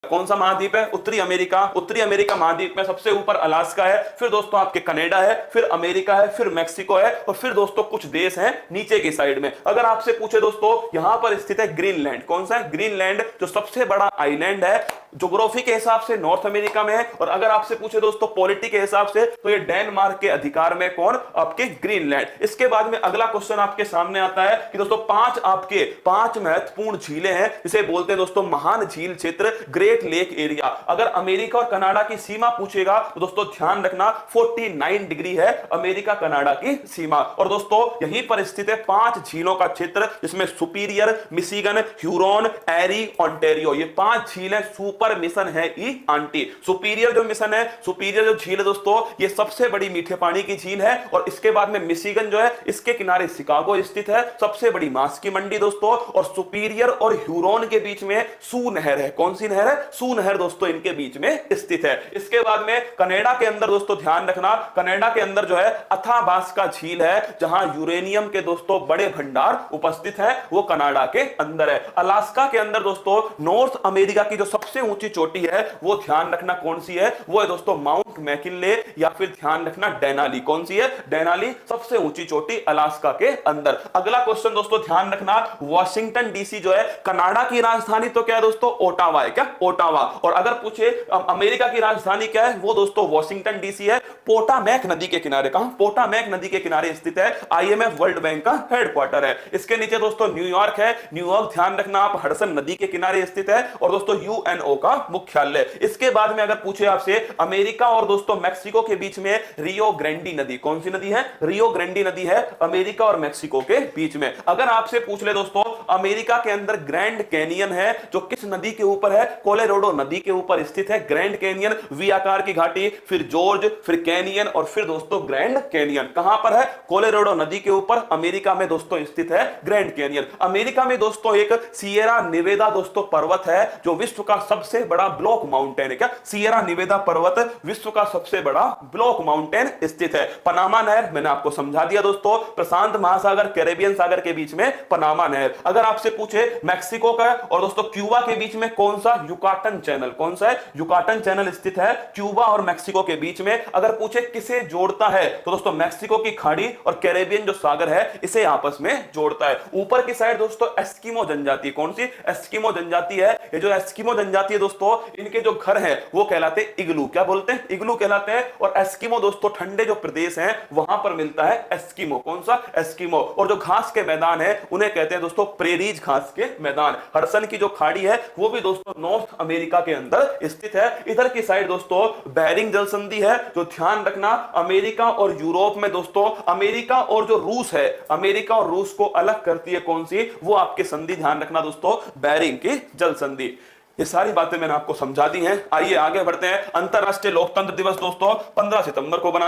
कौन सा महाद्वीप है? उत्तरी अमेरिका। उत्तरी अमेरिका महाद्वीप में सबसे ऊपर अलास्का है, फिर दोस्तों आपके कनाडा है, फिर अमेरिका है, फिर मैक्सिको है, और फिर दोस्तों कुछ देश हैं नीचे की साइड में। अगर आपसे पूछे दोस्तों, यहां पर स्थित है ग्रीनलैंड। कौन सा है? ग्रीनलैंड, जो सबसे बड़ा आइलैंड है, ज्योग्राफी के हिसाब से नॉर्थ अमेरिका में है। और अगर आपसे पूछे दोस्तों पॉलिटी के हिसाब से, तो ये डेनमार्क के अधिकार में कौन? आपके ग्रीनलैंड। इसके बाद में अगला क्वेश्चन आपके सामने आता है कि दोस्तों पांच महत्वपूर्ण झीलें हैं, जिसे बोलते हैं दोस्तों महान झील क्षेत्र, ग्रेट लेक एरिया। अगर अमेरिका और कनाडा की सीमा पूछेगा तो दोस्तों ध्यान रखना 49 डिग्री है अमेरिका कनाडा की सीमा। और दोस्तों यहीं पर स्थित है 5 झीलों का क्षेत्र, जिसमें सुपीरियर, मिशिगन, ह्यूरॉन, एरी, ओंटारियो, ये 5 झीलें सुपर मिशन है ई आंटी। सुपीरियर जो मिशन है, सुपीरियर जो झील है दोस्तों, ये सबसे बड़ी मीठे पानी की झील है। और इसके बाद में मिशिगन जो है, इसके किनारे शिकागो स्थित है, सबसे बड़ी मांस की मंडी दोस्तों। और सुपीरियर और ह्यूरॉन के बीच में सू नहर है। कौन सी नहर है? सू नहर दोस्तों इनके बीच में स्थित है। इसके बाद में कनाडा के अंदर दोस्तों ध्यान रखना, कनाडा के अंदर जो है अथाबास्का झील है, जहां यूरेनियम के दोस्तों बड़े भंडार उपस्थित है, वो कनाडा के अंदर है। अलास्का के अंदर दोस्तों नॉर्थ अमेरिका की जो सबसे ऊंची चोटी है, वो ध्यान रखना कौन सी है? वो है दोस्तों माउंट मैकिनले, या फिर ध्यान रखना डेनाली। कौन सी है? डेनाली, सबसे ऊंची चोटी अलास्का के अंदर। अगला क्वेश्चन दोस्तों ध्यान रखना, वॉशिंगटन डीसी जो है कनाडा की राजधानी तो क्या है दोस्तों? ओटावा है। क्या? ओटावा। और अगर पूछे अमेरिका की राजधानी क्या है, वो दोस्तों वॉशिंगटन डीसी है, पोटामैक नदी के किनारे। कहां? पोटामैक नदी के किनारे स्थित है। आईएमएफ वर्ल्ड बैंक का हेडक्वार्टर है। इसके नीचे दोस्तों न्यूयॉर्क है। न्यूयॉर्क ध्यान रखना आप हडसन नदी के किनारे स्थित है, और दोस्तों यूएनओ का मुख्यालय। इसके बाद में अगर पूछे आपसे अमेरिका और दोस्तों मैक्सिको के बीच में रियो ग्रैंडी नदी, कौन सी नदी है? रियो ग्रैंडी नदी है अमेरिका और मैक्सिको के बीच में। अगर आपसे पूछ ले दोस्तों अमेरिका के अंदर ग्रैंड कैनियन है, जो किस नदी के ऊपर है? कोलोराडो नदी के ऊपर स्थित है ग्रैंड कैनियन, वी आकार की घाटी, फिर जॉर्ज, फिर कैनियन, और फिर दोस्तों ग्रैंड कैनियन। कहां पर है? कोलोराडो नदी के ऊपर अमेरिका में दोस्तों स्थित है ग्रैंड कैनियन। अमेरिका में दोस्तों एक सियरा निवेदा दोस्तों पर्वत है, जो विश्व का सबसे बड़ा ब्लॉक माउंटेन है। क्या? सियरा निवेदा पर्वत विश्व का सबसे बड़ा ब्लॉक माउंटेन स्थित है। पनामा नहर मैंने आपको समझा दिया दोस्तों, प्रशांत महासागर कैरेबियन सागर के बीच में पनामा नहर। अगर आपसे पूछे मैक्सिको का और दोस्तों क्यूबा के बीच में कौन सा? Yucatan channel. कौन सा है? युकाटन चैनल स्थित है क्यूबा और मैक्सिको के बीच में। अगर पूछे किसे जोड़ता है, तो दोस्तों मैक्सिको की खाड़ी और कैरेबियन जो सागर है, इसे आपस में जोड़ता है। ऊपर की साइड दोस्तों एस्किमो जनजाति। कौन सी? एस्किमो जनजाति है। ये जो एस्किमो जनजाति है दोस्तों, इनके जो घर हैं वो कहलाते हैं इग्लू। क्या बोलते हैं? इग्लू कहलाते हैं। और एस्किमो दोस्तों ठंडे जो प्रदेश हैं वहां पर मिलता है एस्किमो। कौन सा? एस्किमो। और जो घास के मैदान है उन्हें कहते हैं दोस्तों प्रेरीज घास के मैदान। हडसन की जो खाड़ी है वो भी दोस्तों नॉर्थ अमेरिका के अंदर स्थित है। इधर की साइड दोस्तों बेरिंग जल संधि है, जो ध्यान रखना अमेरिका और यूरोप में दोस्तों अमेरिका और जो रूस है, अमेरिका और रूस को अलग करती है कौन सी? वो आपके संधि ध्यान रखना दोस्तों बेरिंग की जल संधि। ये सारी बातें मैंने आपको समझा दी हैं। आइए आगे बढ़ते हैं। अंतरराष्ट्रीय लोकतंत्र दिवस दोस्तों 15 सितंबर को बना